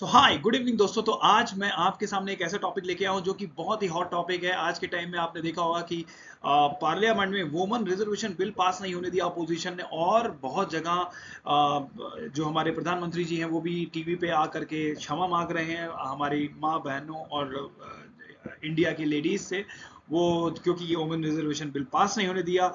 Hi good evening दोस्तों। तो आज मैं आपके सामने एक ऐसा टॉपिक लेके आया हूं जो कि बहुत ही हॉट टॉपिक है। आज के टाइम में आपने देखा होगा कि पार्लियामेंट में वुमेन रिजर्वेशन बिल पास नहीं होने दिया अपोजिशन ने, और बहुत जगह जो हमारे प्रधानमंत्री जी हैं वो भी टीवी पे आ करके क्षमा मांग रहे हैं हमारी माँ बहनों और इंडिया की लेडीज से। वो क्योंकि ये वुमेन रिजर्वेशन बिल पास नहीं होने दिया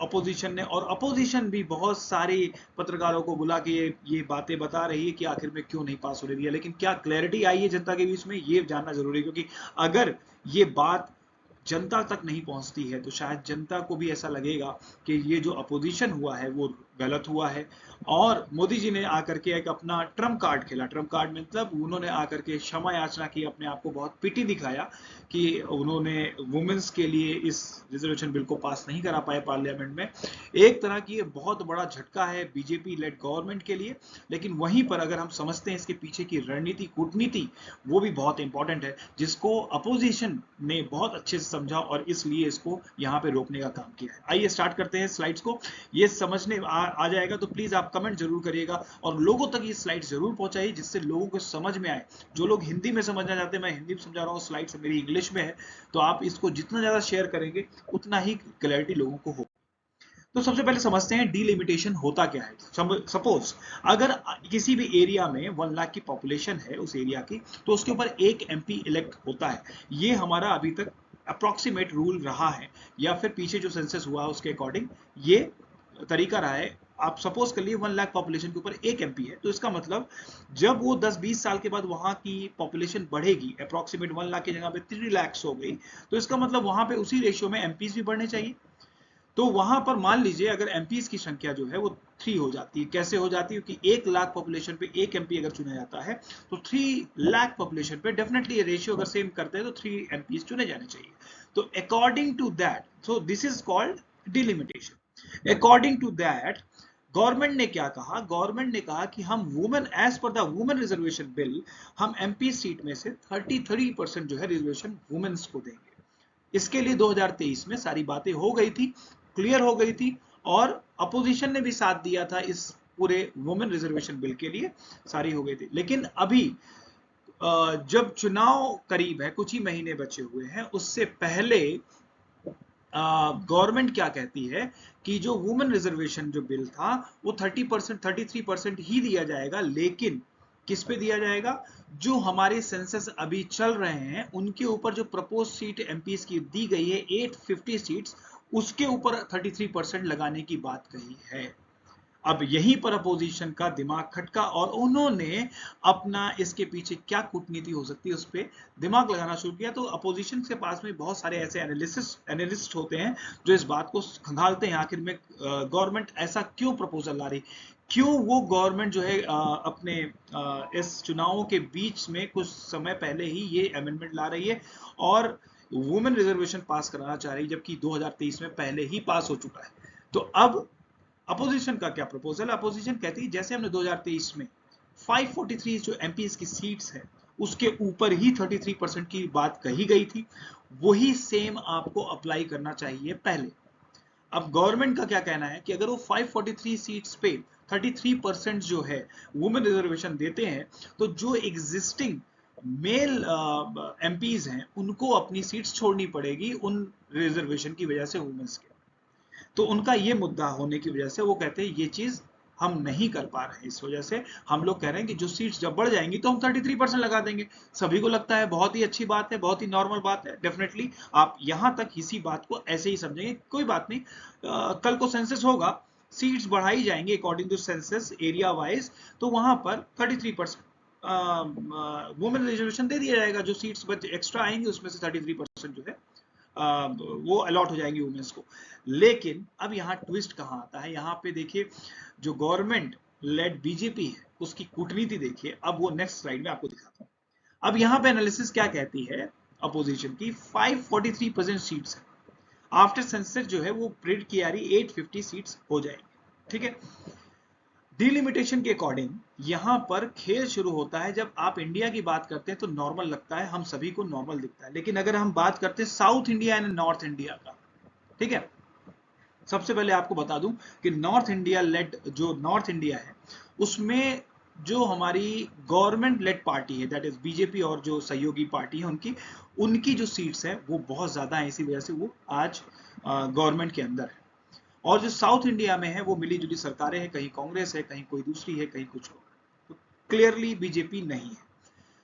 अपोजिशन ने, और अपोजिशन भी बहुत सारे पत्रकारों को बुला के ये बातें बता रही है कि आखिर में क्यों नहीं पास होने दिया। लेकिन क्या क्लैरिटी आई है जनता के बीच में, ये जानना जरूरी है, क्योंकि अगर ये बात जनता तक नहीं पहुंचती है तो शायद जनता को भी ऐसा लगेगा कि ये जो अपोजिशन हुआ है वो गलत हुआ है। और मोदी जी ने आकर के एक अपना ट्रम्प कार्ड खेला। ट्रम्प कार्ड मतलब उन्होंने आकर के क्षमा याचना की, अपने आप को बहुत पिटी दिखाया कि उन्होंने वुमेन्स के लिए इस रिजर्वेशन बिल को पास नहीं करा पाए पार्लियामेंट में। एक तरह की ये बहुत बड़ा झटका है बीजेपी लेड गवर्नमेंट के लिए। लेकिन वहीं पर अगर हम समझते हैं इसके पीछे की रणनीति कूटनीति, वो भी बहुत इंपॉर्टेंट है, जिसको अपोजिशन ने बहुत अच्छे से समझा और इसलिए इसको यहाँ पे रोकने का काम किया है। आइए स्टार्ट करते हैं स्लाइड्स को। ये समझने आ जाएगा तो प्लीज आप कमेंट जरूर करिएगा और लोगों तक ये स्लाइड जरूर पहुंचाइए जिससे लोगों को समझ में आए। जो लोग हिंदी में समझना चाहते हैं, मैं हिंदी में समझा रहा हूँ, स्लाइड्स मेरी इंग्लिश में है, तो आप इसको जितना ज्यादा शेयर करेंगे उतना ही क्लैरिटी लोगों को हो। तो सबसे पहले समझते हैं डीलिमिटेशन होता क्या है। सपोज अगर किसी भी एरिया में 1 लाख की पॉपुलेशन है उस एरिया की, तो उसके ऊपर एक एमपी इलेक्ट होता है। ये हमारा अभी तक अप्रोक्सीमेट रूल रहा है, या फिर पीछे जो सेंसस हुआ उसके अकॉर्डिंग ये तरीका रहा है। आप सपोज कर लिए 1 लाख पॉपुलेशन के ऊपर एक एमपी है, तो इसका मतलब जब वो 10-20 साल के बाद वहां की पॉपुलेशन बढ़ेगी, अप्रोक्सीमेट 1 लाख की जगह पे 3 लाख हो गई, तो इसका मतलब वहां पे उसी रेशियो में एमपीज भी बढ़ने चाहिए। तो वहां पर मान लीजिए अगर एमपीज की संख्या जो है वो 3 हो जाती है। कैसे हो जाती है? क्योंकि 1 लाख पॉपुलेशन पे एक एमपी अगर चुना जाता है, तो 3 लाख पॉपुलेशन पे डेफिनेटली ये रेशियो अगर सेम करते हैं तो 3 एमपीज चुने जाने चाहिए। तो according to that, so this is called delimitation. According to that government ने क्या कहा? गवर्नमेंट ने कहा कि हम women, as per the women reservation bill, हम एमपी सीट में से 33% जो है रिजर्वेशन वुमेन्स को देंगे। इसके लिए 2023 में सारी बातें हो गई थी, क्लियर हो गई थी, और अपोजिशन ने भी साथ दिया था इस पूरे वुमेन रिजर्वेशन बिल के लिए, सारी हो गई थी। लेकिन अभी जब चुनाव करीब है, कुछ ही महीने बचे हुए हैं, उससे पहले गवर्नमेंट क्या कहती है कि जो वुमेन रिजर्वेशन जो बिल था वो 30%, 33% ही दिया जाएगा। लेकिन किस पे दिया जाएगा? जो हमारे सेंसस अभी चल रहे हैं उनके ऊपर जो प्रपोज सीट एमपीज की दी गई है 850 सीट्स, उसके ऊपर 33% लगाने की बात कही है। अब यहीं पर अपोजिशन का दिमाग खटका और उन्होंने अपना इसके पीछे क्या कूटनीति हो सकती है उस पर दिमाग लगाना शुरू किया। तो अपोजिशन के पास में बहुत सारे ऐसे एनालिस्ट होते हैं जो इस बात को खंगालते हैं आखिर में गवर्नमेंट ऐसा क्यों प्रपोजल ला रही, क्यों वो गवर्नमेंट जो है अपने इस चुनावों के बीच में कुछ समय पहले ही ये अमेंडमेंट ला रही है और वुमेन रिजर्वेशन पास कराना चाह रही है, जबकि 2023 में पहले ही पास हो चुका है। तो अब अपोजिशन का क्या प्रपोजल? अपोजिशन कहती है जैसे हमने 2023 में 543 जो एमपीज की सीट्स है उसके ऊपर ही 33% की बात कही गई थी, वही सेम आपको अप्लाई करना चाहिए पहले। अब गवर्नमेंट का क्या कहना है कि अगर वो 543 सीट्स पे 33% जो है वुमेन रिजर्वेशन देते हैं, तो जो एग्जिस्टिंग मेल एमपीज हैं उनको अपनी सीट्स छोड़नी पड़ेगी उन रिजर्वेशन की वजह से वुमेन्स के। तो उनका ये मुद्दा होने की वजह से वो कहते हैं ये चीज हम नहीं कर पा रहे हैं, इस वजह से हम लोग कह रहे हैं कि जो सीट्स जब बढ़ जाएंगी तो हम 33% लगा देंगे। सभी को लगता है बहुत ही अच्छी बात है, बहुत ही नॉर्मल बात है। डेफिनेटली आप यहां तक इसी बात को ऐसे ही समझेंगे, कोई बात नहीं। कल को सेंसस होगा, सीट्स बढ़ाई जाएंगी according to census area wise, तो वहां पर 33% वुमेन रिजर्वेशन दे दिया जाएगा। जो सीट्स एक्स्ट्रा आएंगे उसमें से 33% जो है वो अलॉट हो जाएंगी वुमेन्स को। लेकिन अब यहाँ ट्विस्ट कहाँ आता है? यहाँ पे देखिए जो गवर्नमेंट लेड बीजेपी है उसकी कूटनीति देखिए। अब वो नेक्स्ट स्लाइड में आपको दिखाता हूँ। अब यहाँ पे एनालिसिस क्या कहती है अपोजिशन की? 543% सीट्स है, आफ्टर सेंसस जो है वो प्रिंट की आ रही 850 सीट्स हो जाएंगी। ठीक है, डिलिमिटेशन के अकॉर्डिंग यहां पर खेल शुरू होता है। जब आप इंडिया की बात करते हैं तो नॉर्मल लगता है, हम सभी को नॉर्मल दिखता है। लेकिन अगर हम बात करते हैं south India and north India का, ठीक है, सबसे पहले आपको बता दूं कि नॉर्थ इंडिया लेड जो नॉर्थ इंडिया है उसमें जो हमारी गवर्नमेंट लेड पार्टी है, दैट इज बीजेपी, और जो सहयोगी पार्टी है उनकी जो सीट्स है वो बहुत ज्यादा है, इसी वजह से वो आज गवर्नमेंट के अंदर है। और जो साउथ इंडिया में है वो मिली जुली सरकारें हैं, कहीं कांग्रेस है, कहीं कोई दूसरी है, कहीं कुछ और, तो क्लियरली बीजेपी नहीं है।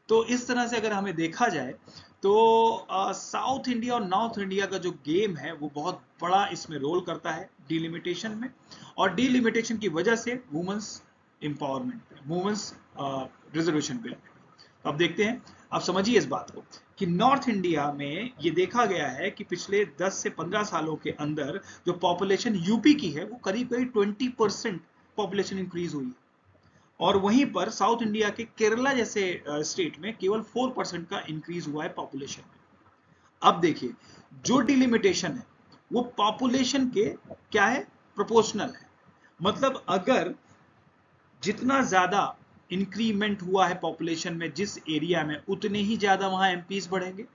तो इस तरह से अगर हमें देखा जाए तो साउथ इंडिया और नॉर्थ इंडिया का जो गेम है वो बहुत बड़ा इसमें रोल करता है डिलिमिटेशन में, और डिलिमिटेशन की वजह से वुमेन्स एम्पावरमेंट पे, वुमेन्स रिजर्वेशन बिल पे। तो अब देखते हैं, आप समझिए इस बात को कि नॉर्थ इंडिया में ये देखा गया है कि पिछले 10 से 15 सालों के अंदर जो पॉपुलेशन यूपी की है वो करीब करीब 20% पॉपुलेशन इंक्रीज हुई है, और वहीं पर साउथ इंडिया के केरला जैसे स्टेट में केवल 4% का इंक्रीज हुआ है पॉपुलेशन में। अब देखिए, जो डिलिमिटेशन है वो पॉपुलेशन के क्या है, प्रोपोर्शनल है। मतलब अगर जितना ज्यादा इंक्रीमेंट हुआ है पॉपुलेशन में जिस एरिया में, उतने ही ज्यादा वहां एमपीज बढ़ेंगे,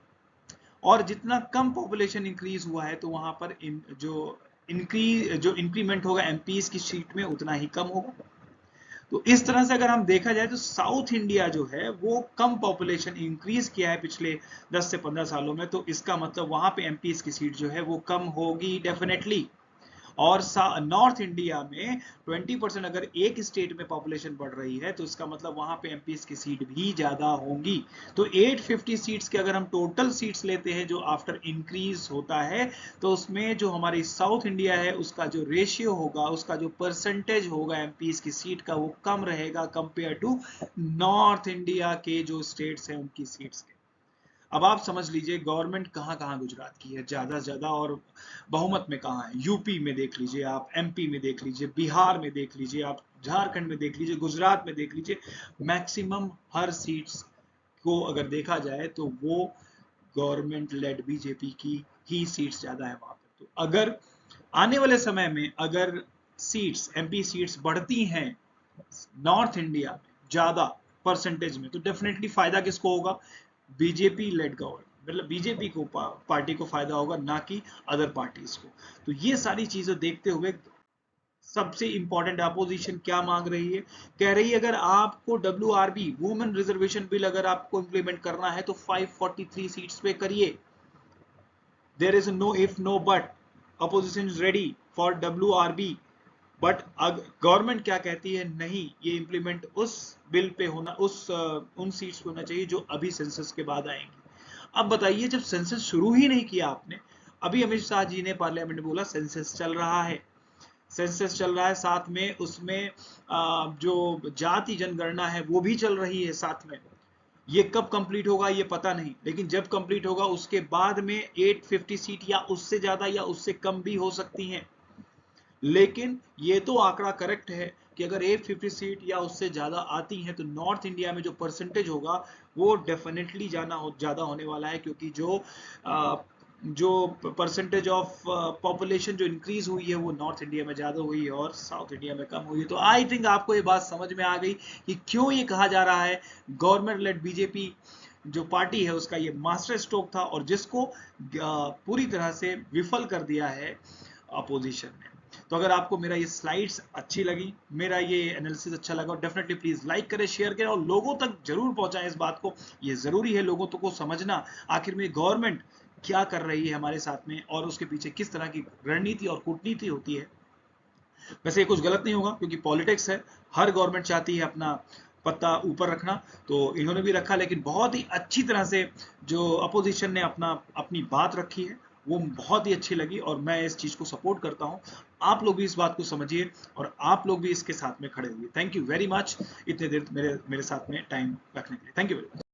और जितना कम पॉपुलेशन इंक्रीज हुआ है तो वहां पर जो इंक्रीमेंट होगा एमपीज की सीट में उतना ही कम होगा। तो इस तरह से अगर हम देखा जाए तो साउथ इंडिया जो है वो कम पॉपुलेशन इंक्रीज किया है पिछले 10 से 15 सालों में, तो इसका मतलब वहां पे एमपीज की सीट जो है वो कम होगी डेफिनेटली। और नॉर्थ इंडिया में 20% अगर एक स्टेट में पॉपुलेशन बढ़ रही है तो इसका मतलब वहां पे एमपीज की सीट भी ज्यादा होंगी। तो 850 सीट्स के अगर हम टोटल सीट्स लेते हैं जो आफ्टर इंक्रीज होता है, तो उसमें जो हमारी साउथ इंडिया है उसका जो रेशियो होगा, उसका जो परसेंटेज होगा एमपीज की सीट का, वो कम रहेगा कंपेयर टू नॉर्थ इंडिया के जो स्टेट्स हैं उनकी सीट्स के। अब आप समझ लीजिए गवर्नमेंट कहाँ कहाँ गुजरात की है ज्यादा से ज्यादा, और बहुमत में कहाँ है। यूपी में देख लीजिए आप, एमपी में देख लीजिए, बिहार में देख लीजिए आप, झारखंड में देख लीजिए, गुजरात में देख लीजिए, मैक्सिमम हर सीट्स को अगर देखा जाए तो वो गवर्नमेंट लेड बीजेपी की ही सीट्स ज्यादा है वहां पर। तो अगर आने वाले समय में अगर सीट्स, एमपी सीट्स बढ़ती हैं नॉर्थ इंडिया में ज्यादा परसेंटेज में, तो डेफिनेटली फायदा किसको होगा, बीजेपी लेड गवर्नमेंट, मतलब बीजेपी को पार्टी को फायदा होगा, ना कि अदर पार्टीज को। तो ये सारी चीजें देखते हुए सबसे इंपॉर्टेंट अपोजिशन क्या मांग रही है, कह रही है अगर आपको डब्ल्यूआरबी वुमेन रिजर्वेशन बिल अगर आपको इंप्लीमेंट करना है तो 543 सीट्स पे करिए। There is no if no but, opposition is ready for WRB. But government क्या कहती है, नहीं, ये इंप्लीमेंट उस बिल पे होना, उन सीट्स पे होना चाहिए जो अभी सेंसस के बाद आएंगी। अब बताइए, जब सेंसस शुरू ही नहीं किया आपने, अभी अमित शाह जी ने पार्लियामेंट में बोला सेंसस चल रहा है, सेंसस चल रहा है, साथ में उसमें जो जाति जनगणना है वो भी चल रही है साथ में। ये कब कंप्लीट होगा ये पता नहीं, लेकिन जब कंप्लीट होगा उसके बाद में 850 सीट या उससे ज्यादा या उससे कम भी हो सकती हैं। लेकिन ये तो आंकड़ा करेक्ट है कि अगर 850 सीट या उससे ज्यादा आती हैं तो नॉर्थ इंडिया में जो परसेंटेज होगा वो डेफिनेटली ज्यादा होने वाला है, क्योंकि जो परसेंटेज ऑफ पॉपुलेशन जो इंक्रीज हुई है वो नॉर्थ इंडिया में ज्यादा हुई है और साउथ इंडिया में कम हुई है। तो आई थिंक आपको ये बात समझ में आ गई कि क्यों ये कहा जा रहा है गवर्नमेंट लेड बीजेपी जो पार्टी है उसका ये मास्टर स्ट्रोक था, और जिसको पूरी तरह से विफल कर दिया है अपोजिशन ने। तो अगर आपको मेरा ये स्लाइड्स अच्छी लगी, मेरा ये एनालिसिस अच्छा लगा, डेफिनेटली प्लीज लाइक करें, शेयर करें, और लोगों तक जरूर पहुंचाएं इस बात को। ये जरूरी है लोगों को समझना आखिर में गवर्नमेंट क्या कर रही है हमारे साथ में, और उसके पीछे किस तरह की रणनीति और कूटनीति होती है। वैसे ये कुछ गलत नहीं होगा क्योंकि पॉलिटिक्स है, हर गवर्नमेंट चाहती है अपना पत्ता ऊपर रखना, तो इन्होंने भी रखा, लेकिन बहुत ही अच्छी तरह से जो अपोजिशन ने अपनी बात रखी है वो बहुत ही अच्छी लगी, और मैं इस चीज को सपोर्ट करता हूं। आप लोग भी इस बात को समझिए और आप लोग भी इसके साथ में खड़े हुए। थैंक यू वेरी मच इतने देर मेरे साथ में टाइम रखने के लिए। Thank you very much.